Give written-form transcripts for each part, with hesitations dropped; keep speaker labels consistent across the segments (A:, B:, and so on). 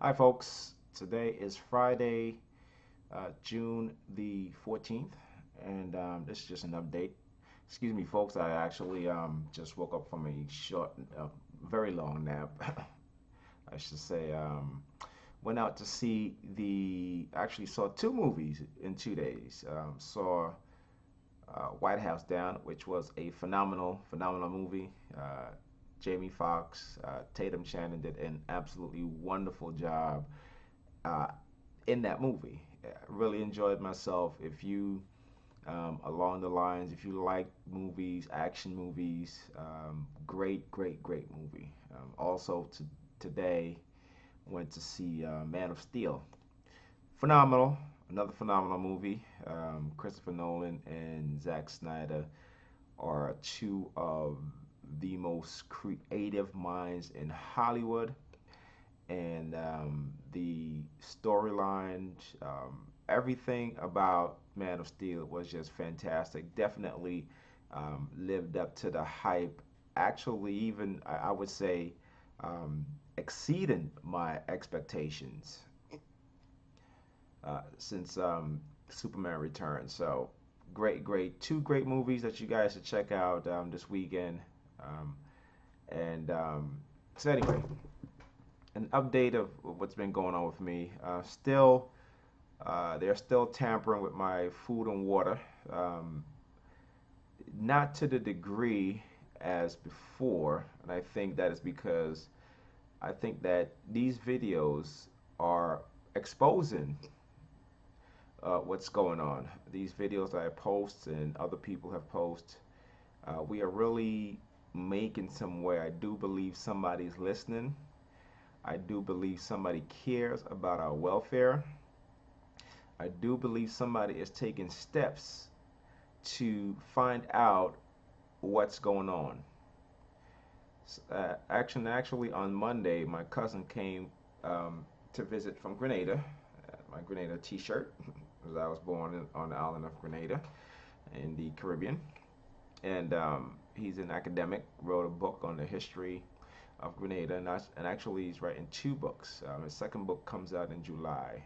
A: Hi, folks. Today is Friday, June the 14th, and this is just an update. Excuse me, folks. I actually just woke up from a very long nap, I should say. Went out to actually saw two movies in 2 days. Saw White House Down, which was a phenomenal movie. Jamie Foxx, Tatum Shannon did an absolutely wonderful job uh, in that movie. I really enjoyed myself. If you, along the lines, if you like movies, action movies, great movie. Also, today went to see Man of Steel. Phenomenal, another phenomenal movie. Christopher Nolan and Zack Snyder are two of the most creative minds in Hollywood, and the storyline, everything about Man of Steel was just fantastic. Definitely lived up to the hype. Actually, even I would say exceeding my expectations since Superman Returns. So two great movies that you guys should check out this weekend. Um, and so anyway, an update of what's been going on with me. They're still tampering with my food and water. Not to the degree as before, and I think that is because I think that these videos are exposing what's going on. These videos that I post and other people have posted, we are really making some way. I do believe somebody's listening. I do believe somebody cares about our welfare. I do believe somebody is taking steps to find out what's going on. Actually, on Monday, my cousin came to visit from Grenada. My Grenada T-shirt, as I was born on the island of Grenada in the Caribbean, and he's an academic. Wrote a book on the history of Grenada, and actually he's writing two books. His second book comes out in July,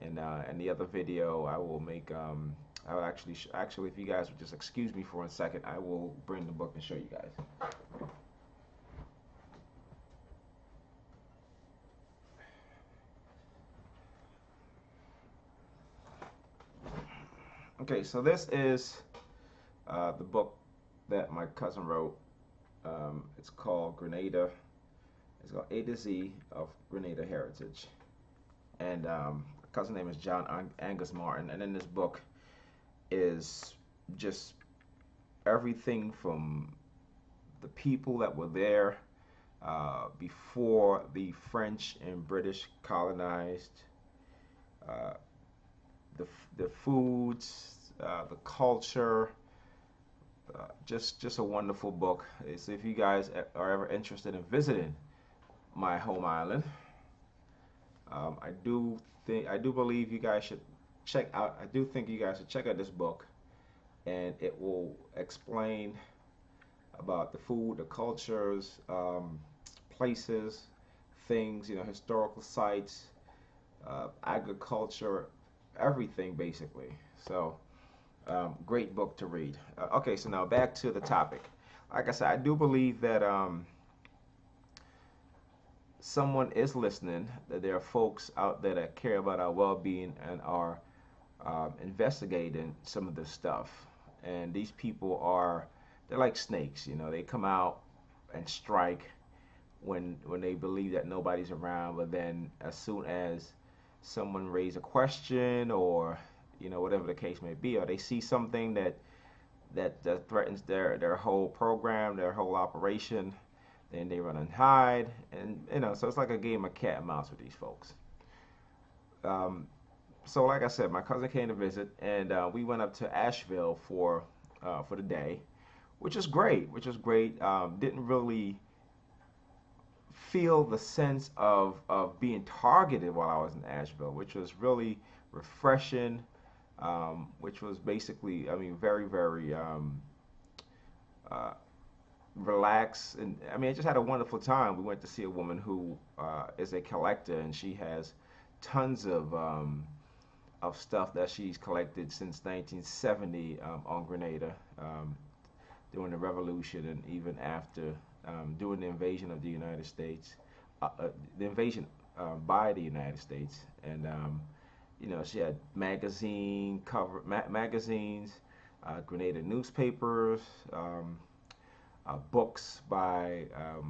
A: and the other video I will make. I'll actually, if you guys would just excuse me for 1 second, I will bring the book and show you guys. Okay, so this is the book that my cousin wrote. It's called Grenada. It's called A to Z of Grenada Heritage, and my cousin's name is John Angus Martin. And in this book is just everything from the people that were there before the French and British colonized, uh, the the foods, the culture. Just a wonderful book. So if you guys are ever interested in visiting my home island, I do believe you guys should check out. I do think you guys should check out this book, and it will explain about the food, the cultures, places, things, historical sites, agriculture, everything basically. So, great book to read. Okay, so now back to the topic. Like I said, I do believe that someone is listening, that there are folks out there that care about our well-being and are investigating some of this stuff. And these people they're like snakes, they come out and strike when they believe that nobody's around, but then as soon as someone raises a question, or whatever the case may be, or they see something that threatens their whole program, their whole operation, then they run and hide, and so it's like a game of cat and mouse with these folks. Um, so like I said, my cousin came to visit, and we went up to Asheville for the day, which is great. Didn't really feel the sense of being targeted while I was in Asheville, which was really refreshing. Which was basically, I mean, very, very uh, relax, and I mean, I just had a wonderful time. We went to see a woman who is a collector, and she has tons of stuff that she's collected since 1970 on Grenada, during the revolution and even after, during the invasion of the United States, the invasion by the United States, and she had magazines, Grenada newspapers, books by uh,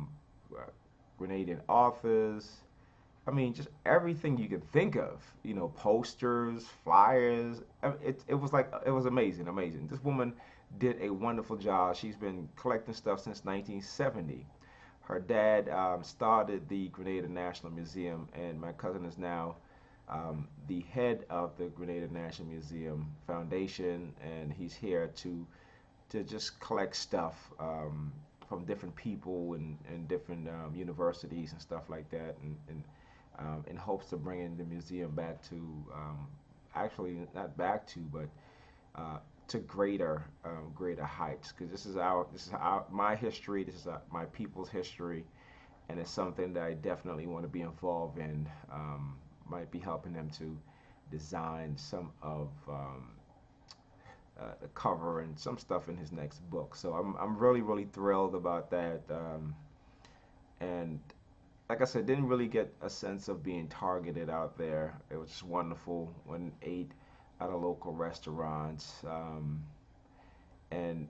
A: Grenadian authors. I mean, just everything you could think of. Posters, flyers. I mean, it was amazing, amazing. This woman did a wonderful job. She's been collecting stuff since 1970. Her dad started the Grenada National Museum, and my cousin is now the head of the Grenada National Museum Foundation, and he's here to just collect stuff from different people and different universities and stuff like that, and in hopes of bringing the museum back to, actually not back to, but to greater heights. Because this is my history. This is my people's history, and it's something that I definitely want to be involved in. Might be helping them to design some of the cover and some stuff in his next book. So I'm really really thrilled about that. And like I said, didn't really get a sense of being targeted out there. It was just wonderful. When ate at a local restaurant, and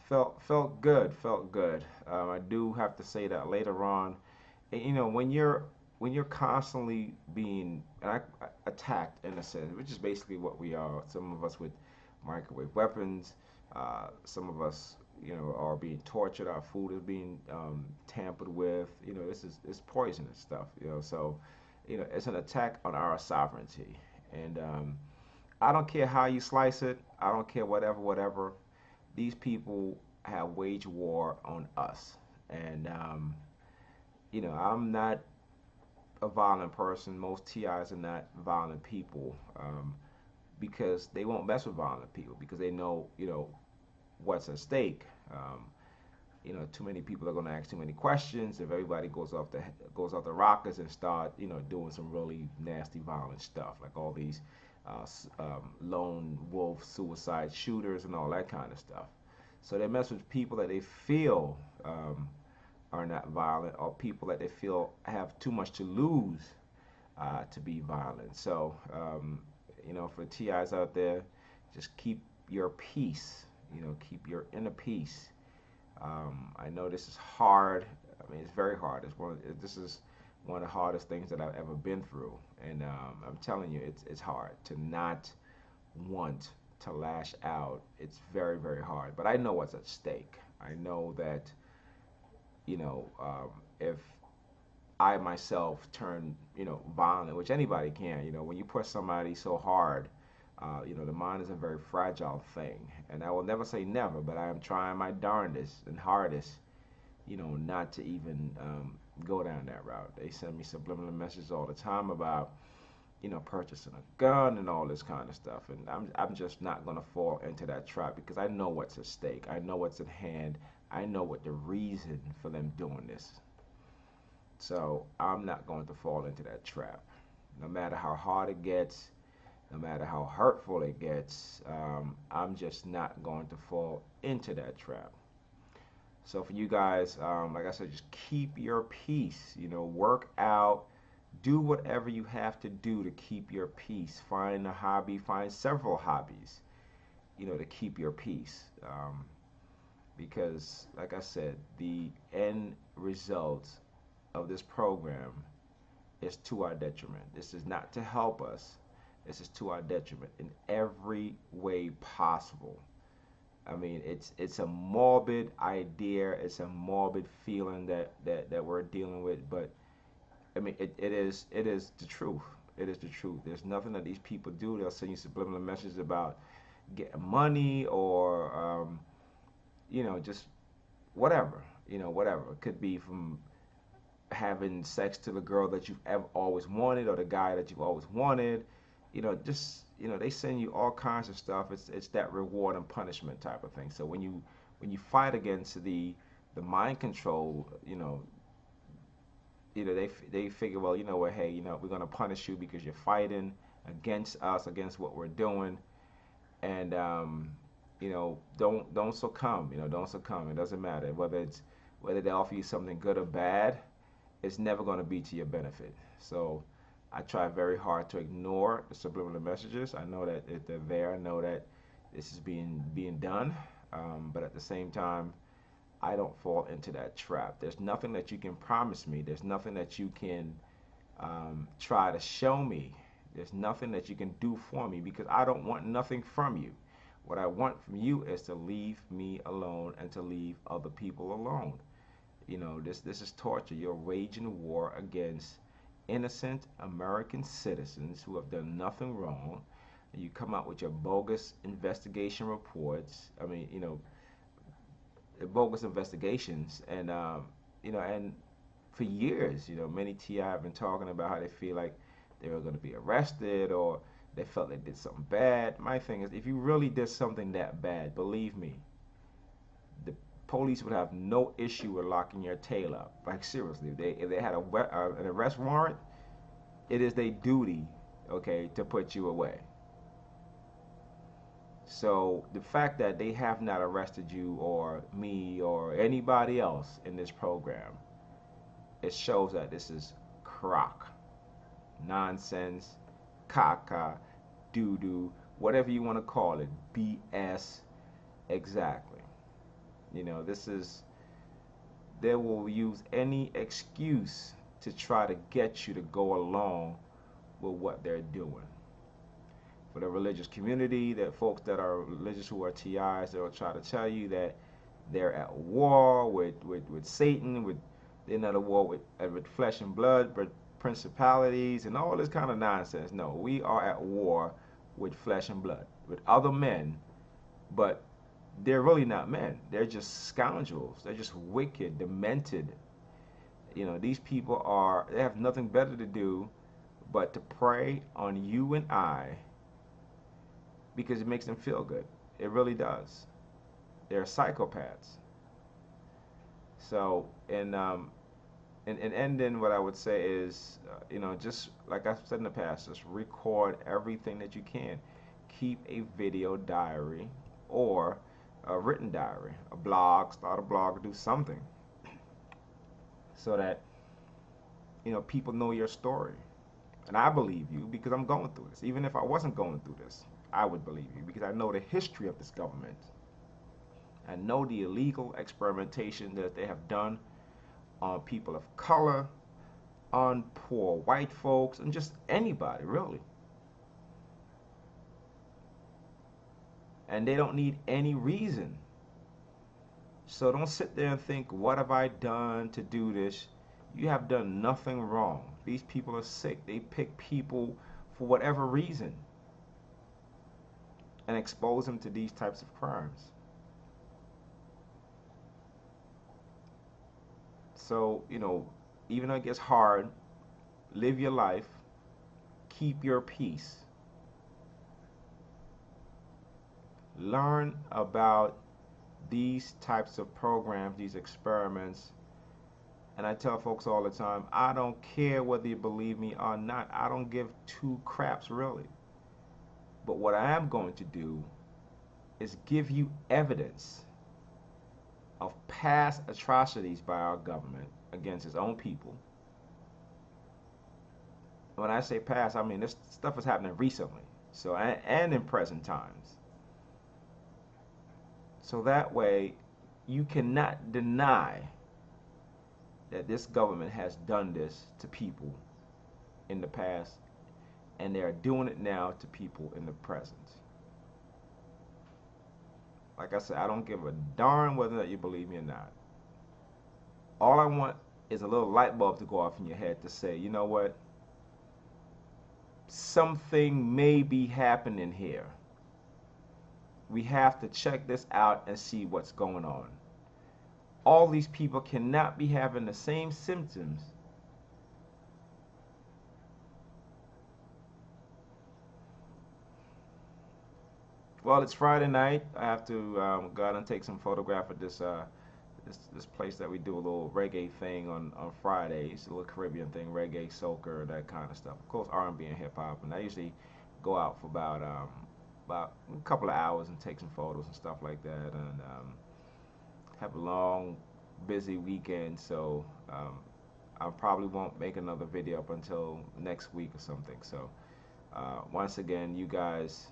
A: felt good, felt good. I do have to say that later on, when you're constantly being attacked in a sense, which is basically what we are. Some of us with microwave weapons, some of us, are being tortured. Our food is being tampered with. It's poisonous stuff. So, it's an attack on our sovereignty, and I don't care how you slice it. I don't care whatever. These people have waged war on us, and I'm not a violent person. Most TIs are not violent people, because they won't mess with violent people because they know, what's at stake. Too many people are going to ask too many questions. If everybody goes off the rockers and start, doing some really nasty, violent stuff, like all these lone wolf suicide shooters and all that kind of stuff. So they mess with people that they feel are not violent, or people that they feel have too much to lose to be violent. So, for TIs out there, just keep your peace. Keep your inner peace. I know this is hard. I mean, it's very hard. This is one of the hardest things that I've ever been through, and I'm telling you, it's hard to not want to lash out. It's very, very hard. But I know what's at stake. I know that, if I myself turn, violent, which anybody can, when you push somebody so hard, the mind is a very fragile thing. And I will never say never, but I am trying my darndest and hardest, not to even go down that route. They send me subliminal messages all the time about, purchasing a gun and all this kind of stuff. And I'm just not going to fall into that trap because I know what's at stake. I know what's at hand. I know what the reason for them doing this. So I'm not going to fall into that trap. No matter how hard it gets, no matter how hurtful it gets, I'm just not going to fall into that trap. So for you guys, like I said, just keep your peace. Work out, do whatever you have to do to keep your peace. Find a hobby, find several hobbies, to keep your peace. Because, like I said, the end result of this program is to our detriment. This is not to help us. This is to our detriment in every way possible. I mean, it's a morbid idea. It's a morbid feeling that we're dealing with. But I mean, it is the truth. It is the truth. There's nothing that these people do. They'll send you subliminal messages about getting money or just whatever. Whatever. It could be from having sex to the girl that you've ever always wanted or the guy that you've always wanted. They send you all kinds of stuff. It's that reward and punishment type of thing. So when you fight against the the mind control, they figure, well, you know what, hey, we're gonna punish you because you're fighting against us, against what we're doing, and don't succumb, don't succumb. It doesn't matter whether they offer you something good or bad. It's never going to be to your benefit. So I try very hard to ignore the subliminal messages. I know that if they're there, I know that this is being done, but at the same time, I don't fall into that trap. There's nothing that you can promise me. There's nothing that you can try to show me. There's nothing that you can do for me because I don't want nothing from you. What I want from you is to leave me alone and to leave other people alone. This is torture. You're waging war against innocent American citizens who have done nothing wrong. And you come out with your bogus investigation reports. I mean, bogus investigations, and for years, many TI have been talking about how they feel like they were going to be arrested or they felt they did something bad. My thing is, if you really did something that bad, believe me, the police would have no issue with locking your tail up. Like seriously, if they had an arrest warrant, it is their duty, okay, to put you away. So the fact that they have not arrested you or me or anybody else in this program, it shows that this is crock, nonsense, caca, doo-doo, whatever you want to call it, BS, exactly. They will use any excuse to try to get you to go along with what they're doing. For the religious community, that folks that are religious who are TIs, they'll try to tell you that they're at war with Satan, they're not at war with flesh and blood, but principalities and all this kind of nonsense. No, we are at war with flesh and blood, with other men, but they're really not men. They're just scoundrels. They're just wicked, demented. These people they have nothing better to do but to prey on you and I because it makes them feel good. It really does. They're psychopaths. So, and ending, what I would say is, just like I've said in the past, just record everything that you can. Keep a video diary or a written diary, a blog, start a blog, do something so that, people know your story. And I believe you because I'm going through this. Even if I wasn't going through this, I would believe you because I know the history of this government. I know the illegal experimentation that they have done on people of color, on poor white folks, and just anybody, really. And they don't need any reason. So don't sit there and think, what have I done to do this? You have done nothing wrong. These people are sick. They pick people for whatever reason and expose them to these types of crimes. So, even though it gets hard, live your life, keep your peace. Learn about these types of programs, these experiments. And I tell folks all the time, I don't care whether you believe me or not. I don't give two craps, really. But what I am going to do is give you evidence of past atrocities by our government against its own people. When I say past, I mean this stuff is happening recently, so and in present times. So that way, you cannot deny that this government has done this to people in the past, and they are doing it now to people in the present. Like I said, I don't give a darn whether or not you believe me or not. All I want is a little light bulb to go off in your head to say, you know what? Something may be happening here. We have to check this out and see what's going on. All these people cannot be having the same symptoms Well, it's Friday night. I have to go out and take some photograph of this this place that we do a little reggae thing on Fridays, a little Caribbean thing, reggae, soca, that kind of stuff. Of course, R&B and hip hop, and I usually go out for about a couple of hours and take some photos and stuff like that, and have a long, busy weekend. So I probably won't make another video up until next week or something. So once again, you guys,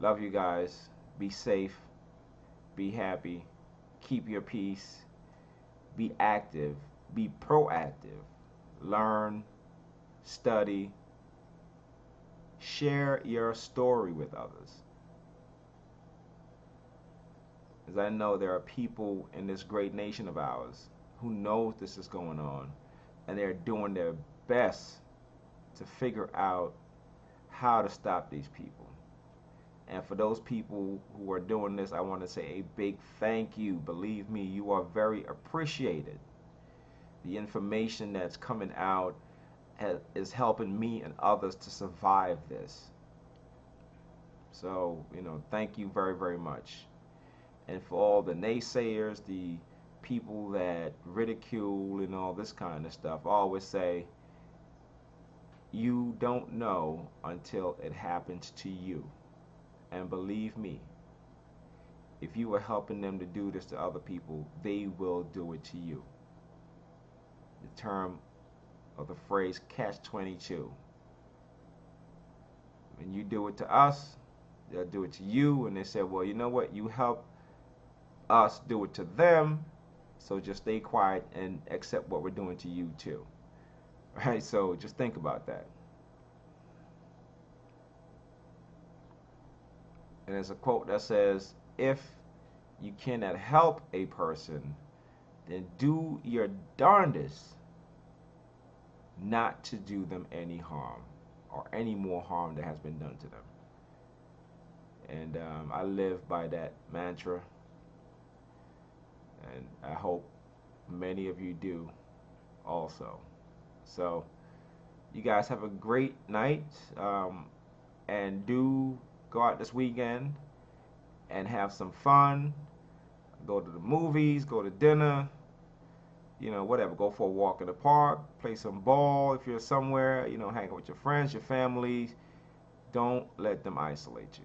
A: love you guys. Be safe, be happy, keep your peace, be active, be proactive, learn, study, share your story with others. As I know there are people in this great nation of ours who know this is going on, and they're doing their best to figure out how to stop these people. And for those people who are doing this, I want to say a big thank you. Believe me, you are very appreciated. The information that's coming out is helping me and others to survive this. So, thank you very, very much. And for all the naysayers, the people that ridicule and all this kind of stuff, I always say, you don't know until it happens to you. And believe me, if you are helping them to do this to other people, they will do it to you. The term of the phrase catch-22. When you do it to us, they'll do it to you, and they say, well, you know what, you help us do it to them, so just stay quiet and accept what we're doing to you too. Right? So just think about that. And there's a quote that says, if you cannot help a person, then do your darndest not to do them any harm, or any more harm that has been done to them. And I live by that mantra, and I hope many of you do also. So you guys have a great night, and do go out this weekend and have some fun. Go to the movies, go to dinner, whatever. Go for a walk in the park, play some ball if you're somewhere, hang out with your friends, your family. Don't let them isolate you,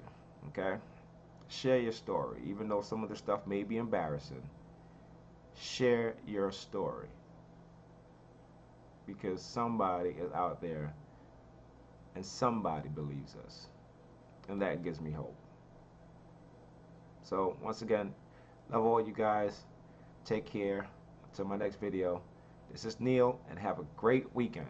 A: okay? Share your story. Even though some of the stuff may be embarrassing, share your story. Because somebody is out there and somebody believes us. And that gives me hope. So once again, love all you guys. Take care. Until my next video, this is Neil, and have a great weekend.